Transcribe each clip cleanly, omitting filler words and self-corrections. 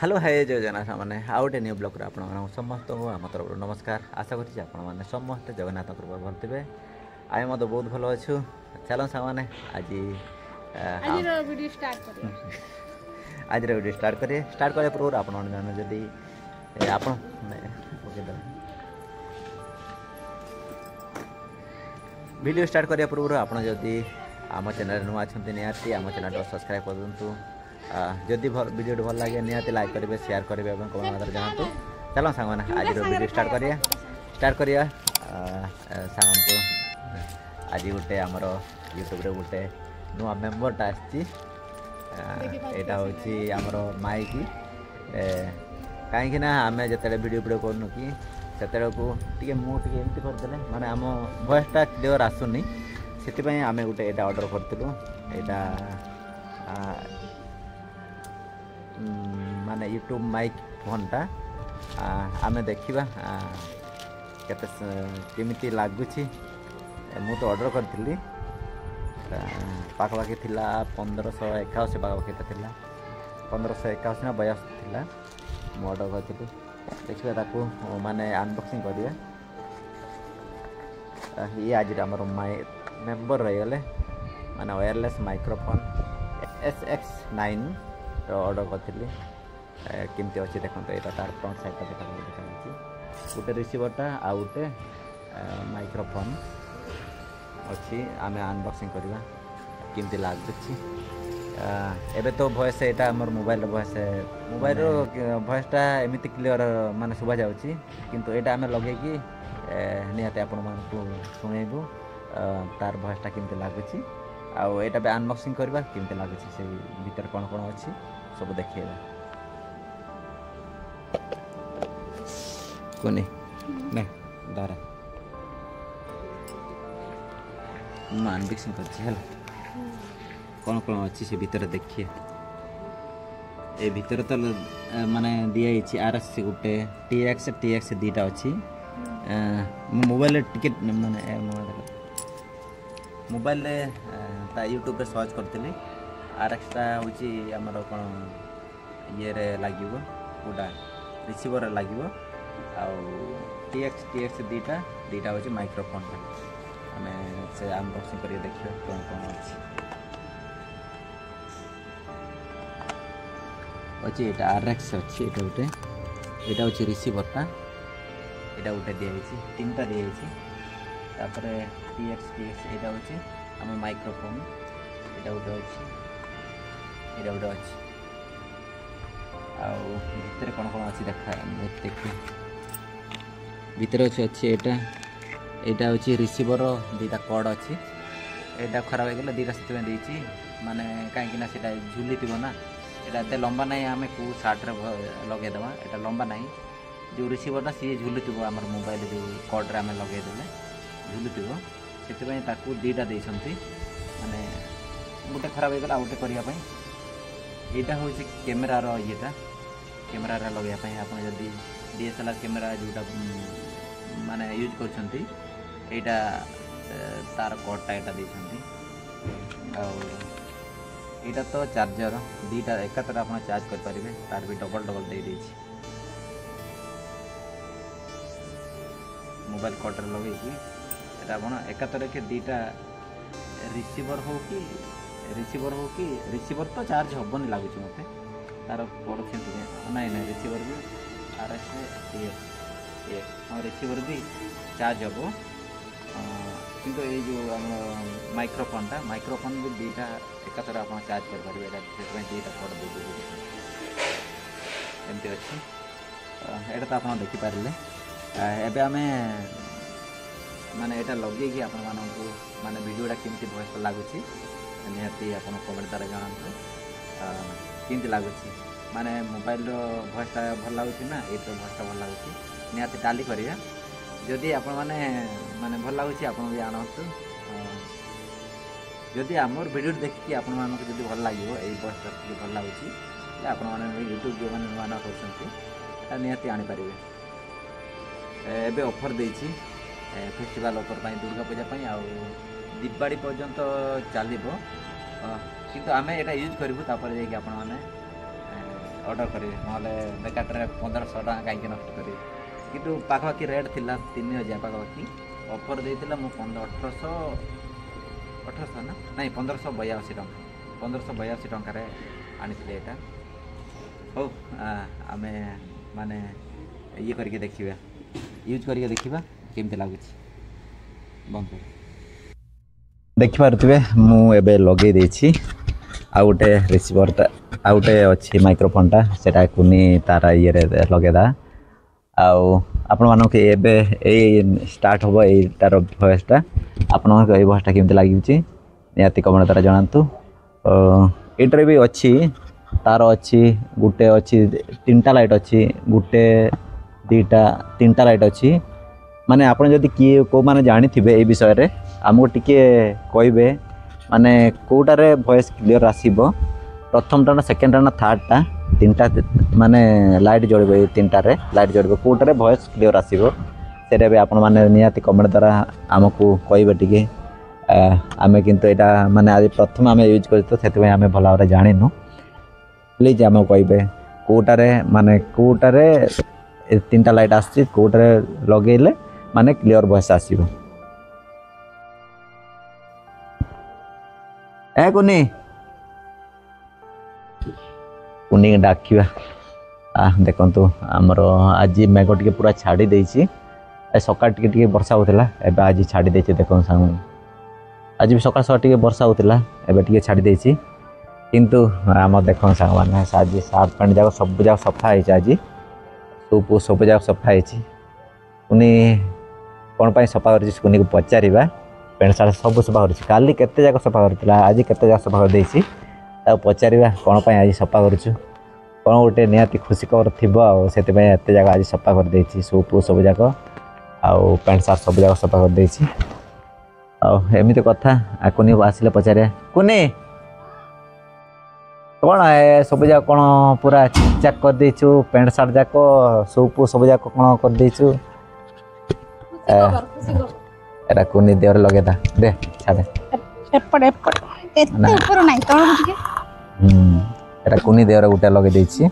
Hello hi जय जगन्नाथ मैंने आउ गए न्यू ब्लॉग आप समस्त आम तरफ नमस्कार आशा करें आपने समस्ते जगन्नाथ कृपा भल थे आए मत बहुत भल अच्छु चलो साने आज आज वीडियो स्टार्ट करिए स्टार्ट करने पूर्व आप जदि आप वीडियो स्टार्ट करने पूर्व आप जदि आम चैनल नुआ अच्छा निहाती आम चैनल सब्सक्राइब कर दूँ जदि वीडियो भल लगे निहाती लाइक करेंगे शेयर करेंगे और कमेंट मात्र जानतु चलो सांग मैंने आज वीडियो स्टार्ट करिए सांग को आज गोटे आमर यूट्यूब रे गोटे नुआ मेम्बरटा आटा हूँ आमर माइकी कहीं आम जो वीडियो करूँ कि से मुझे एमती करदे माने आम वॉइसटा क्लियर आसुनी से आम गोटे यहाँ ऑर्डर करूँ यहाँ माने यूट्यूब माइक फोनटा आम देखा केमिति लगुच मु तो ऑर्डर करी पाखापाखि थी 1581 पाखापाखि था 1581 ना 82 थी मु ऑर्डर करी देखिए ताकू माने अनबॉक्सिंग करिए ये आज आमर मेम्बर रही गले माने वायरलेस माइक्रोफोन SX9 ऑर्डर करी केमती अच्छे देखो यहाँ तार फ्रंट साइड देखा गोटे रिसीवरटा आ गोटे माइक्रोफोन अच्छी आम अनबॉक्सिंग करवा केमती लगुच एबे तो वॉइस यहाँ आम मोबाइल वॉइस मोबाइल वॉइसटा एमती क्लियर माने शुभा जाऊँगी किंतु यहाँ आम लगे निहाती आपण शुणेबू तार वॉइसटा केमती लगुच आउ यहाँ भी अनबॉक्सिंग करवा केमती लगुच से भीतर कौन कौन अच्छी सब देखिए कोनी ने दारा अनबॉक्सिंग कर कौन कौन अच्छी से भीतर देखिए ए भीतर तो माने दिखाई RS गोटे TX दीटा अच्छी मोबाइल टिकेट माने मोबाइल यूट्यूब पे सर्च करते RXटा हूँ आमर कौन ये लगे गोटा रिसीवर लगे TX दीटा हूँ माइक्रोफोन आम से अनबॉक्सिंग कर देखिए कौन कौन अच्छी यहाँ RX अच्छी यहाँ गोटे यहाँ हूँ रिसीवरटा यहाँ गोटे दिखाई 3टा दिखाई TX यहाँ हूँ आम माइक्रोफोन यहाँ गोटे अच्छी यहाँ गोटे अच्छी भितर कौन कौन अच्छी देखा देखिए भितर अच्छी यहाँ हूँ रिसीवर दीटा कॉर्ड अच्छी यहाँ खराब हो गला दीटा से माने कहीं झुली थी ना यहाँ एत लंबा ना आम कौ सार्ट्रे लगेदे यहाँ लंबा ना जो रिसीवरटा सी झुली थी आम मोबाइल जो कॉर्ड्रे आम लगेदे झुली थी से दीटा देती माने गोटे खराब हो गला गोटे करने यहाँ हूँ कैमेरार येटा कैमेरा लगे आप DSLR कैमेरा जोटा माने यूज कर तार कॉर्डटा यहाँ देती यहाँ तो चार्जर दीटा एकातर आप चार्ज करेंगे तार भी डबल दे मोबाइल कॉर्डर लगे आप एकातर के दीटा रिसीवर हो कि रिसीवर तो चार्ज हेनी लगुच मत तार बड़ ना ना रिसीवर भी RS हाँ रिसीवर भी चार्ज हम किंतु ये जो माइक्रोफोन भी दीटा एकातर आप चार्ज करेंगे दीटा कॉर्ड दे एमती अच्छी यहाँ तो आप देखिपारे एवं आम माने यहाँ लगे आप माने वीडियोटा केमती भॉइस लगुच निहाती आप कमेंट द्वारा जानते केमती लगुच माने मोबाइल भॉइसटा भल लगुच ना ये तो भॉइसटा भल लगुच निहाती टाली करिया जदि आपण माने भल लगुच आप भी आणतु जदि आमर वीडियो देखिए आपण मानक जदि भल लगे ये भॉइसटा भल लगुच आपण मैंने यूट्यूब जो मैंने नुआ नुआ कर निहाती आनीपारे एबे ऑफर देछि फेस्टिवल ऑफर दुर्गा पूजा आ दीपावली पर्यंत चलो किंतु आम यहाँ यूज करूँ तापर जाकि ଅର୍ଡ଼ର କରିବେ ନହେଲେ ବେକାରଟାରେ 1500 ଟଙ୍କା କାହିଁକି ନଷ୍ଟ କରିବେ କିନ୍ତୁ ପାଖାପାଖି ରେଟ୍ ଥିଲା 3000 ପାଖାପାଖି ଅଫର୍ ଦେଇଥିଲା ମୁଁ 1800 ନା ନାଇଁ 1582 ଟଙ୍କା 1582 ଟଙ୍କାରେ ଆଣିଥିଲି ଏଇଟା ହଉ ଆମେ ମାନେ ଇଏ କରିକି ଦେଖିବା ୟୁଜ୍ କରିକି ଦେଖିବା କେମିତି ଲାଗୁଛି ବନ୍ଦ କରି ଦେଖିପାରୁଥିବେ ମୁଁ ଏବେ ଲଗେଇ ଦେଇଛି ଆଉ ଗୋଟେ ରିସିଭରଟା ଆଉ ଗୋଟେ ଅଛି ମାଇକ୍ରୋଫୋନଟା ସେଟା କୁନି ତାର ଇଏରେ ଲଗେଇଦା ଆଉ ଆପଣମାନଙ୍କୁ ଏବେ ଏଇ ଷ୍ଟାର୍ଟ ହେବ ଏଇଟାର ଭଏସ୍ଟା ଆପଣମାନଙ୍କୁ ଏଇ ଭଏସ୍ଟା କେମିତି ଲାଗୁଛି ନିହାତି କମେଣ୍ଟ ଦ୍ୱାରା ଜଣାନ୍ତୁ ଏଇଟାରେ ବି ଅଛି ତାର ଅଛି ଗୋଟେ ଅଛି 3ଟା ଲାଇଟ୍ ଅଛି ଗୋଟେ 2ଟା 3ଟା ଲାଇଟ୍ ଅଛି ମାନେ ଆପଣ ଯଦି କିଏ କେଉଁମାନେ ଜାଣିଥିବେ ଏଇ ବିଷୟରେ ଆମକୁ ଟିକେ କହିବେ ମାନେ କେଉଁଟାରେ ଭଏସ୍ କ୍ଲିଅର୍ ଆସିବ ପ୍ରଥମଟା ନା ସେକେଣ୍ଡଟା ନା ଥାର୍ଡ଼ଟା 3ଟା ମାନେ ଲାଇଟ୍ ଜଳିବ ଏଇ 3ଟାରେ ଲାଇଟ୍ ଜଳିବ କେଉଁଟାରେ ଭଏସ୍ କ୍ଲିଅର୍ ଆସିବ ସେଇଟା ବି ଆପଣମାନେ ନିହାତି କମେଣ୍ଟ ଦ୍ୱାରା ଆମକୁ କହିବେ ଟିକେ ଆମେ କିନ୍ତୁ ଏଇଟା ମାନେ ଆଜି ପ୍ରଥମେ ଆମେ ୟୁଜ୍ କରିଛୁ ସେଥିପାଇଁ ଆମେ ଭଲ ଭାବରେ ଜାଣିନୁ ପ୍ଲିଜ୍ ଆମକୁ କହିବେ କେଉଁଟାରେ ମାନେ କେଉଁଟାରେ 3ଟା ଲାଇଟ୍ ଆସୁଛି କେଉଁଟାରେ ଲଗେଇଲେ ମାନେ କ୍ଲିଅର୍ ଭଏସ୍ ଆସିବ କୁନି କୁନିକି ଡାକିବା ଦେଖନ୍ତୁ ଆମର ଆଜି ମେଘ ଟିକେ ପୁରା ଛାଡ଼ି ଦେଇଛି ସକାଳ ଟିକେ ବର୍ଷା ହେଉଥିଲା ଏବେ ଆଜି ଛାଡ଼ି ଦେଇଛି ଦେଖନ୍ତୁ ସାଙ୍ଗମାନେ ଆଜି ବି ସକାଳ ଟିକେ ବର୍ଷା ହେଉଥିଲା ଏବେ ଟିକେ ଛାଡ଼ି ଦେଇଛି କିନ୍ତୁ ଆମ ଦେଖନ୍ତୁ ସାଙ୍ଗମାନେ ଆଜି ସାର୍ଟ ପ୍ୟାଣ୍ଟ ଯାକ ସବୁ ଯାକ ସଫା ହେଇଛି ଆଜି ସବୁ ଯାକ ସଫା ହେଇଛି କୁନି କ'ଣ ପାଇଁ ସଫା କରିଛି କୁନିକୁ ପଚାରିବା ପ୍ୟାଣ୍ଟ ସାର୍ଟ ସବୁ ସଫା କରିଛି କାଲି କେତେ ଯାକ ସଫା କରିଥିଲା ଆଜି କେତେ ଯାକ ସଫା କରିଦେଇଛି ତାକୁ ପଚାରିବା କ'ଣ ପାଇଁ ଆଜି ସଫା କରୁଛୁ କ'ଣ ଗୋଟେ ନିହାତି ଖୁସି ଖବର ଥିବ ଆଉ ସେଥିପାଇଁ ଏତେ ଯାକ ଆଜି ସଫା କରିଦେଇଛି ସବୁ ଯାକ ଆଉ ପ୍ୟାଣ୍ଟ ସାର୍ଟ ସବୁ ଯାକ ସଫା କରିଦେଇଛି ଆଉ ଏମିତି କଥା କୁନିକୁ ଆସିଲେ ପଚାରିବା କୁନି କ'ଣ ସବୁ ଯାକ କ'ଣ ପୁରା ଚିକଚାକ୍ କରିଦେଇଛୁ ପ୍ୟାଣ୍ଟ ସାର୍ଟ ଯାକ ସବୁ ଯାକ କ'ଣ କରିଦେଇଛୁ ଏଟା କୁନି ଦେହରେ ଲଗେଇଦା ଦେ ଛାଡ଼େ ଏଟା କୁନି ଦେହରେ ଗୋଟେ ଲଗେଇ ଦେଇଛି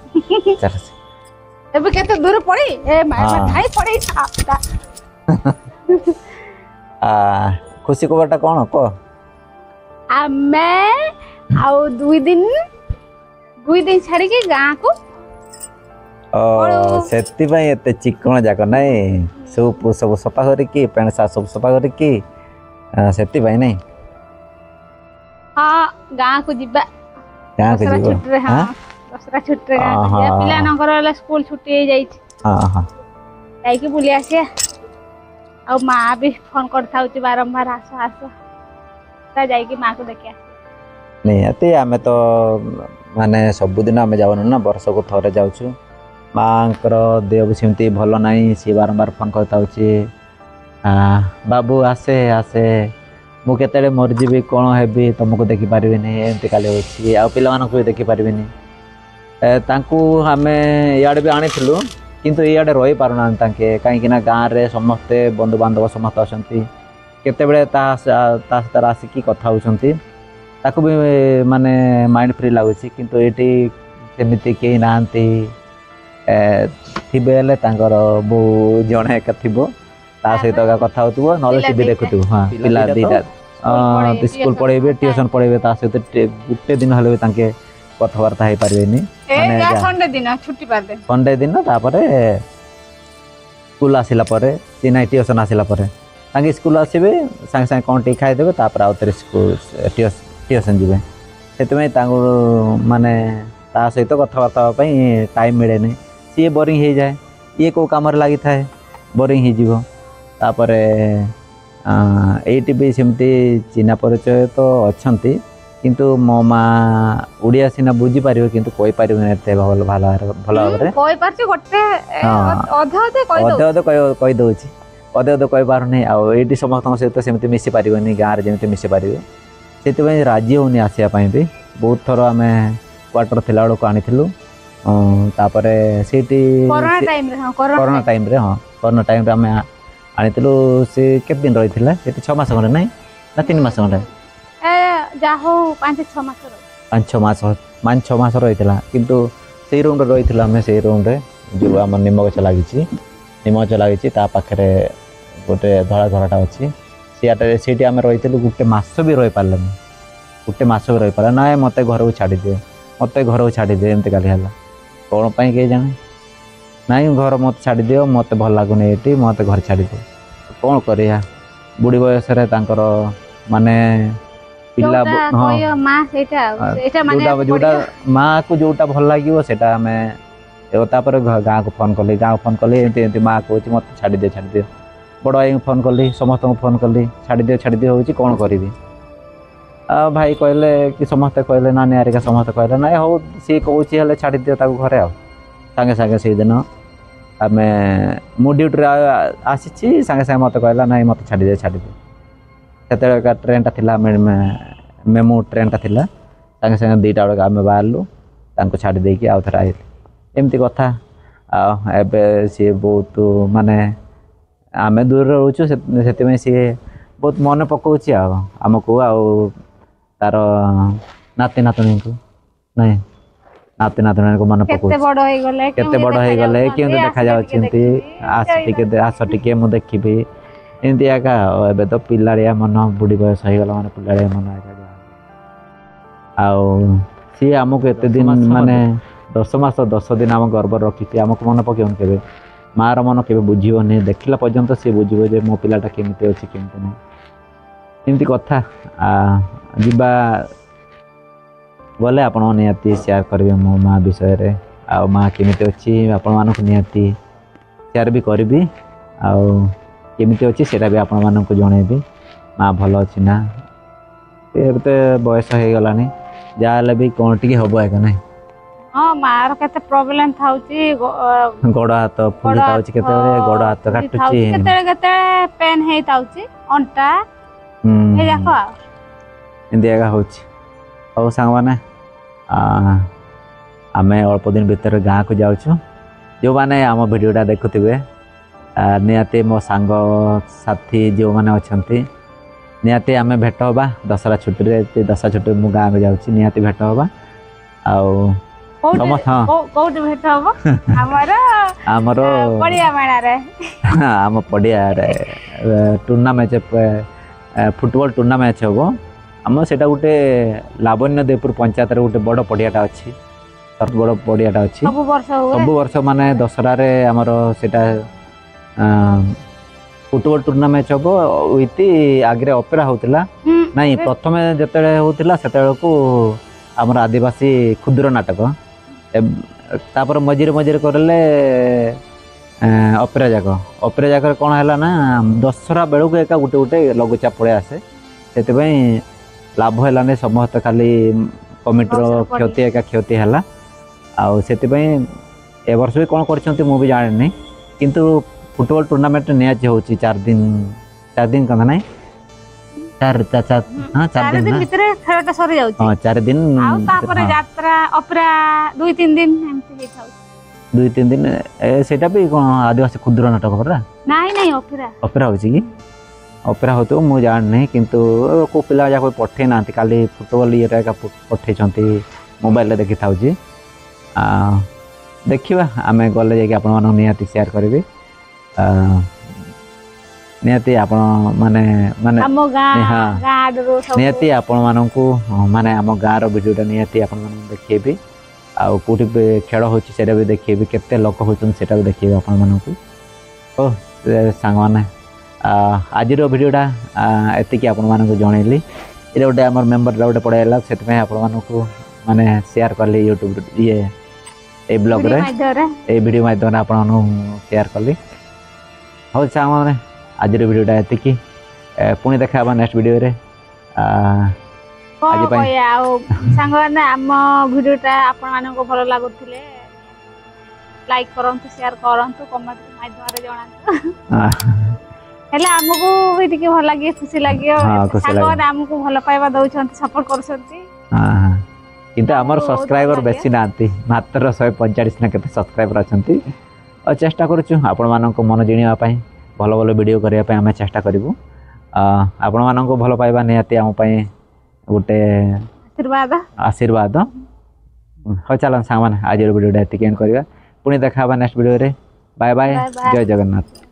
ଏବେ କେତେ ଦୂର ପଡି ଖୁସି ଖବରଟା କ'ଣ କହ ଆମେ ଆଉ 2 ଦିନ ଛାଡିକି ଗାଁକୁ ସେଥିପାଇଁ ଏତେ ଚିକଣ ଯାକ ନାଇଁ ସବୁ ସଫା କରିକି ପ୍ୟାଣ୍ଟ ସାର୍ଟ ସବୁ ସଫା କରିକି ସେଥିପାଇଁ ନାଇଁ ହଁ ଗାଁକୁ ଯିବା ଗାଁକୁ ଯିବ ଦଶରା ଛୁଟିରେ ପିଲାମାନଙ୍କର ହେଲା ସ୍କୁଲ ଛୁଟି ହେଇଯାଇଛି ଯାଇକି ବୁଲି ଆସିବା ଆଉ ମା ବି ଫୋନ କରିଥାଉଛି ବାରମ୍ବାର ଆସ ଯାଇକି ମାକୁ ଦେଖି ଆସିବା ନିହାତି ଆମେ ତ ମାନେ ସବୁଦିନ ଆମେ ଯାଉନୁ ନା ବର୍ଷକୁ ଥରେ ଯାଉଛୁ ମାଙ୍କର ଦେହ ବି ସେମିତି ଭଲ ନାହିଁ ସିଏ ବାରମ୍ବାର ଫୋନ୍ କରିଥାଉଛି ବାବୁ ଆସେ ମୁଁ କେତେବେଳେ ମରିଯିବି କ'ଣ ହେବି ତୁମକୁ ଦେଖିପାରିବିନି ଏମିତି କାଲି ହେଉଛି ଆଉ ପିଲାମାନଙ୍କୁ ବି ଦେଖିପାରିବିନି ତାଙ୍କୁ ଆମେ ଇଆଡ଼େ ବି ଆଣିଥିଲୁ କିନ୍ତୁ ଇଆଡ଼େ ରହିପାରୁନାହାନ୍ତି ତାଙ୍କେ କାହିଁକିନା ଗାଁରେ ସମସ୍ତେ ବନ୍ଧୁବାନ୍ଧବ ସମସ୍ତେ ଅଛନ୍ତି କେତେବେଳେ ତା ସହିତ ଆସିକି କଥା ହେଉଛନ୍ତି ତାକୁ ବି ମାନେ ମାଇଣ୍ଡ ଫ୍ରି ଲାଗୁଛି କିନ୍ତୁ ଏଇଠି ସେମିତି କେହି ନାହାନ୍ତି ଥିବେ ହେଲେ ତାଙ୍କର ବୋଉ ଜଣେ ଏକା ଥିବ ତା ସହିତ କଥା ହେଉଥିବ ନହେଲେ ଟିଭି ଦେଖୁଥିବ ପିଲା 2ଟା ସ୍କୁଲ ପଢ଼େଇବେ ଟ୍ୟୁସନ୍ ପଢ଼େଇବେ ତା ସହିତ ଗୋଟେ ଦିନ ହେଲେ ବି ତାଙ୍କେ କଥାବାର୍ତ୍ତା ହେଇପାରିବେନି ସଣ୍ଡେ ଦିନ ତାପରେ ସ୍କୁଲ ଆସିଲା ପରେ ନାଇଁ ଟ୍ୟୁସନ୍ ଆସିଲା ପରେ ତାଙ୍କେ ସ୍କୁଲ ଆସିବେ ସାଙ୍ଗେ ସାଙ୍ଗେ କ'ଣ ଟିକେ ଖାଇଦେବେ ତାପରେ ଆଉ ଥରେ ଟ୍ୟୁସନ୍ ଯିବେ ସେଥିପାଇଁ ତାଙ୍କୁ ମାନେ ତା ସହିତ କଥାବାର୍ତ୍ତା ହେବା ପାଇଁ ଟାଇମ୍ ମିଳେନି ସିଏ ବୋରିଂ ହେଇଯାଏ ଇଏ କେଉଁ କାମରେ ଲାଗିଥାଏ ବୋରିଂ ହେଇଯିବ ତାପରେ ଏଇଠି ବି ସେମିତି ଚିହ୍ନା ପରିଚୟ ତ ଅଛନ୍ତି କିନ୍ତୁ ମୋ ମା ଓଡ଼ିଆ ସିନା ବୁଝିପାରିବ କିନ୍ତୁ କହିପାରିବନି ଏତେ ଭଲ ଭାବରେ କହିଦେଉଛି ଅଧେ କହିପାରୁନି ଆଉ ଏଇଠି ସମସ୍ତଙ୍କ ସହିତ ସେମିତି ମିଶି ପାରିବନି ଗାଁରେ ଯେମିତି ମିଶି ପାରିବ ସେଥିପାଇଁ ରାଜି ହେଉନି ଆସିବା ପାଇଁ ବି ବହୁତ ଥର ଆମେ କ୍ୱାର୍ଟର ଥିଲା ବେଳକୁ ଆଣିଥିଲୁ ତାପରେ ସେଇଠି କରୋନା ଟାଇମ୍ରେ ଆମେ ଆଣିଥିଲୁ ସେ କେତେ ଦିନ ରହିଥିଲା ସେଠି 6 ମାସ ଖଣ୍ଡେ ନାଇଁ ନା 3 ମାସ ଖଣ୍ଡେ 5-6 ମାସ 5-6 ମାସ ରହିଥିଲା କିନ୍ତୁ ସେଇ ରୁମ୍ରେ ରହିଥିଲୁ ଆମେ। ସେଇ ରୁମ୍ରେ ଯେଉଁ ଆମର ନିମ ଗଛ ଲାଗିଛି, ନିମ ଗଛ ଲାଗିଛି ତା ପାଖରେ ଗୋଟେ ଧଳା ଘରଟା ଅଛି। ସେଇଠି ଆମେ ରହିଥିଲୁ। ଗୋଟେ ମାସ ବି ରହିପାରିଲାନି, ଗୋଟେ ମାସ ବି ରହିପାରିଲା। ନାଇଁ ମୋତେ ଘରକୁ ଛାଡ଼ିଦିଅ, ମୋତେ ଘରକୁ ଛାଡ଼ିଦିଅ, ଏମିତି କାଲି ହେଲା। କ'ଣ ପାଇଁ କେହି ଜାଣେ। ନାଇଁ ଘର ମୋତେ ଛାଡ଼ିଦିଅ, ମୋତେ ଭଲ ଲାଗୁନି ଏଇଠି, ମୋତେ ଘରେ ଛାଡ଼ିଦିଅ। କ'ଣ କରିବା, ବୁଢ଼ୀ ବୟସରେ ତାଙ୍କର ମାନେ ପିଲା ଯୋଉଟା ମାଆକୁ ଯୋଉଟା ଭଲ ଲାଗିବ ସେଇଟା ଆମେ। ତାପରେ ଗାଁକୁ ଫୋନ୍ କଲି, ଏମିତି ଏମିତି ମାଆ କହୁଛି ମୋତେ ଛାଡ଼ିଦିଅ। ବଡ଼ ଭାଇଙ୍କୁ ଫୋନ୍ କଲି, ସମସ୍ତଙ୍କୁ ଫୋନ୍ କଲି, ଛାଡ଼ିଦିଅ ହେଉଛି, କ'ଣ କରିବି। ଆଉ ଭାଇ କହିଲେ କି ସମସ୍ତେ କହିଲେ, ନାନୀ ଆରିକା ସମସ୍ତେ କହିଲେ ନାଇଁ ହଉ ସିଏ କହୁଛି ହେଲେ ଛାଡ଼ିଦିଅ ତାକୁ ଘରେ। ଆଉ ସାଙ୍ଗେ ସାଙ୍ଗେ ସେଇଦିନ ଆମେ ମୁଁ ଡ୍ୟୁଟିରେ ଆସିଛି, ସାଙ୍ଗେ ସାଙ୍ଗେ ମୋତେ କହିଲା ନାଇଁ ମୋତେ ଛାଡ଼ିଦିଅ। ସେତେବେଳେ ଟ୍ରେନ୍ଟା ଥିଲା, ମେମୁ ଟ୍ରେନ୍ଟା ଥିଲା। ସାଙ୍ଗେ ସାଙ୍ଗେ 2ଟା ବେଳକୁ ଆମେ ବାହାରିଲୁ, ତାଙ୍କୁ ଛାଡ଼ି ଦେଇକି ଆଉ ଥରେ ଆସିଲି। ଏମିତି କଥା। ଆଉ ଏବେ ସିଏ ବହୁତ ମାନେ ଆମେ ଦୂରରେ ରହୁଛୁ, ସେଥିପାଇଁ ସିଏ ବହୁତ ମନେ ପକାଉଛି ଆଉ ଆମକୁ, ଆଉ ତାର ନାତି ନାତୁଣୀଙ୍କୁ ମନେ ପକାଉଛି। କେତେ ବଡ଼ ହେଇଗଲେ, କେମିତି ଦେଖାଯାଉଛନ୍ତି, ଆସ ଟିକେ ମୁଁ ଦେଖିବି, ଏମିତି ଏକା। ଆଉ ଏବେ ତ ପିଲାଳିଆ ମନ, ବୁଢ଼ୀ ବୟସ ହେଇଗଲା ମାନେ ପିଲାଳିଆ ମନ ଏକା। ଆଉ ସିଏ ଆମକୁ ଏତେ ଦିନ ମାନେ 10 ମାସ 10 ଦିନ ଆମ ଗର୍ବରେ ରଖିଛି, ଆମକୁ ମନେ ପକେଇବନି କେବେ। ମାଆର ମନ କେବେ ବୁଝିବନି, ଦେଖିଲା ପର୍ଯ୍ୟନ୍ତ ସିଏ ବୁଝିବ ଯେ ମୋ ପିଲାଟା କେମିତି ଅଛି କେମିତି ନାହିଁ, ଏମିତି କଥା। ଯିବା ଗଲେ ଆପଣଙ୍କୁ ନିହାତି ସେୟାର କରିବେ ମୋ ମାଆ ବିଷୟରେ, ଆଉ ମାଆ କେମିତି ଅଛି ଆପଣମାନଙ୍କୁ ନିହାତି ସେୟାର ବି କରିବି, ଆଉ କେମିତି ଅଛି ସେଇଟା ବି ଆପଣମାନଙ୍କୁ ଜଣେଇବି। ମାଆ ଭଲ ଅଛି ନା, ଏବେ ତ ବୟସ ହେଇଗଲାଣି, ଯାହା ହେଲେ ବି କ'ଣ ଟିକେ ହବ ଏକା ନାହିଁ। ମାଆର କେତେ ପ୍ରୋବ୍ଲେମ ଥାଉଛି, ଗୋଡ଼ ହାତ ଫୁଲି ଥାଉଛି, କେତେବେଳେ ଗୋଡ଼ ହାତ କାଟୁଛି, କେତେବେଳେ ପେନ୍ ହେଇଥାଉଛି ଅଣ୍ଟା, ଏମିତି ଏକା ହେଉଛି। ହଉ ସାଙ୍ଗମାନେ, ଆମେ ଅଳ୍ପ ଦିନ ଭିତରେ ଗାଁକୁ ଯାଉଛୁ। ଯେଉଁମାନେ ଆମ ଭିଡ଼ିଓଟା ଦେଖୁଥିବେ ନିହାତି ମୋ ସାଙ୍ଗସାଥି ଯେଉଁମାନେ ଅଛନ୍ତି, ନିହାତି ଆମେ ଭେଟ ହେବା ଦଶହରା ଛୁଟିରେ। ଦଶହରା ଛୁଟିରେ ମୁଁ ଗାଁକୁ ଯାଉଛି, ନିହାତି ଭେଟ ହେବା। ଆଉ କୋଉଠି ଭେଟ ହବ? ଆମର ପଡ଼ିଆ ମେଳାରେ, ଆମ ପଡ଼ିଆରେ ଟୁର୍ଣ୍ଣାମେଣ୍ଟ, ଫୁଟବଲ ଟୁର୍ଣ୍ଣାମେଣ୍ଟ ହେବ। ଆମର ସେଇଟା ଗୋଟେ ଲାବଣ୍ୟ ଦେବପୁର ପଞ୍ଚାୟତରେ ଗୋଟେ ବଡ଼ ପଡ଼ିଆଟା ଅଛି, ବଡ଼ ପଡ଼ିଆଟା ଅଛି। ସବୁ ବର୍ଷ ମାନେ ଦଶହରାରେ ଆମର ସେଇଟା ଫୁଟବଲ ଟୁର୍ଣ୍ଣାମେଣ୍ଟ ହେବ। ଆଗରେ ଅପେରା ହେଉଥିଲା, ନାଇଁ ପ୍ରଥମେ ଯେତେବେଳେ ହେଉଥିଲା ସେତେବେଳକୁ ଆମର ଆଦିବାସୀ କ୍ଷୁଦ୍ର ନାଟକ, ତାପରେ ମଝିରେ କରିଲେ ଅପେରା ଯାକରେ କ'ଣ ହେଲା ନା ଦଶହରା ବେଳକୁ ଏକା ଗୋଟେ ଲଘୁଚାପ ପଳେଇ ଆସେ। ସେଥିପାଇଁ ଲାଭ ହେଲାନି, ସମସ୍ତେ ଖାଲି କମିଟିର କ୍ଷତି ହେଲା। ଆଉ ସେଥିପାଇଁ ଏ ବର୍ଷ ବି କ'ଣ କରିଛନ୍ତି ମୁଁ ବି ଜାଣିନି, କିନ୍ତୁ ଫୁଟବଲ ଟୁର୍ଣ୍ଣାମେଣ୍ଟ ନିହାତି ହେଉଛି 4 ଦିନ କ'ଣ ନାହିଁ 4 ଦିନ ଭିତରେ ଖେଳଟା ସରିଯାଉଛି। 4 ଦିନ, ତାପରେ ଯାତ୍ରା ଅପେରା 2-3 ଦିନ ଏମିତି ହେଇଥାଉଛି। 2-3 ଦିନ ସେଇଟା ବି କ'ଣ ଆଦିବାସୀ କ୍ଷୁଦ୍ର ନାଟକ ପରା? ନାଇଁ ଅପେରା ହେଉଛି କି? ଅପେରା ହେଉଥିବ ମୁଁ ଜାଣିନି, କିନ୍ତୁ କେଉଁ ପିଲା ଯାକ ପଠେଇ ନାହାନ୍ତି। କାଲି ଫୁଟବଲ ଇଏଟା ଏକା ପଠେଇଛନ୍ତି, ମୋବାଇଲରେ ଦେଖିଥାଉଛି। ଦେଖିବା, ଆମେ ଗଲେ ଯାଇକି ଆପଣମାନଙ୍କୁ ନିହାତି ସେୟାର କରିବି। ନିହାତି ଆପଣ ମାନେ ନିହାତି ଆପଣମାନଙ୍କୁ ମାନେ ଆମ ଗାଁର ଭିଡ଼ିଓଟା ନିହାତି ଆପଣମାନଙ୍କୁ ଦେଖେଇବି। ଆଉ କେଉଁଠି ଖେଳ ହେଉଛି ସେଇଟା ବି ଦେଖେଇବି, କେତେ ଲୋକ ହେଉଛନ୍ତି ସେଇଟା ବି ଦେଖେଇବି ଆପଣମାନଙ୍କୁ। ଓ ସାଙ୍ଗମାନେ, ଆଜିର ଭିଡ଼ିଓଟା ଏତିକି ଆପଣମାନଙ୍କୁ ଜଣେଇଲି। ଏଇଟା ଗୋଟେ ଆମର ମେମ୍ବରଟା ଗୋଟେ ପଳାଇଲା, ସେଥିପାଇଁ ଆପଣମାନଙ୍କୁ ମାନେ ସେୟାର କଲି ୟୁଟ୍ୟୁବ ଏଇ ବ୍ଲଗ୍ରେ, ଏଇ ଭିଡ଼ିଓ ମାଧ୍ୟମରେ ଆପଣମାନଙ୍କୁ ସେୟାର କଲି। ହଉ ସାଙ୍ଗମାନେ, ଆଜିର ଭିଡ଼ିଓଟା ଏତିକି। ପୁଣି ଦେଖା ହେବା ନେକ୍ସଟ ଭିଡ଼ିଓରେ। ଆଜି ପାଇଁ ଆଉ ସାଙ୍ଗମାନେ, ଆମ ଭିଡ଼ିଓଟା ଆପଣମାନଙ୍କୁ ଭଲ ଲାଗୁଥିଲେ ଲାଇକ୍ କରନ୍ତୁ, ସେୟାର କରନ୍ତୁ, କମେଣ୍ଟ ମାଧ୍ୟମରେ ଜଣାନ୍ତୁ। ହେଲେ ଆମକୁ ବି ଟିକେ ଭଲ ଲାଗିବ, ଖୁସି ଲାଗିବ। ସାଙ୍ଗମାନେ ଆମକୁ ଭଲ ପାଇବା ଦଉଛନ୍ତି, ସପୋର୍ଟ କରୁଛନ୍ତି। କିନ୍ତୁ ଆମର ସବସ୍କ୍ରାଇବର ବେଶୀ ନାହାନ୍ତି, ମାତ୍ର 145 ନା କେତେ ସବସ୍କ୍ରାଇବର ଅଛନ୍ତି। ଆଉ ଚେଷ୍ଟା କରୁଛୁ ଆପଣମାନଙ୍କ ମନ ଜିଣିବା ପାଇଁ, ଭଲ ଭିଡ଼ିଓ କରିବା ପାଇଁ ଆମେ ଚେଷ୍ଟା କରିବୁ। ଆପଣମାନଙ୍କୁ ଭଲ ପାଇବା ନିହାତି ଆମ ପାଇଁ ଗୋଟେ ଆଶୀର୍ବାଦ। ହଉ ଚାଲ ସାଙ୍ଗମାନେ ଆଜିର ଭିଡ଼ିଓଟା ଏତିକି ଏଣ୍ଡ କରିବା ପୁଣି ଦେଖା ହେବା ନେକ୍ସଟ ଭିଡ଼ିଓରେ ବାଏ ବାଏ Bye bye. ଜୟ ଜଗନ୍ନାଥ।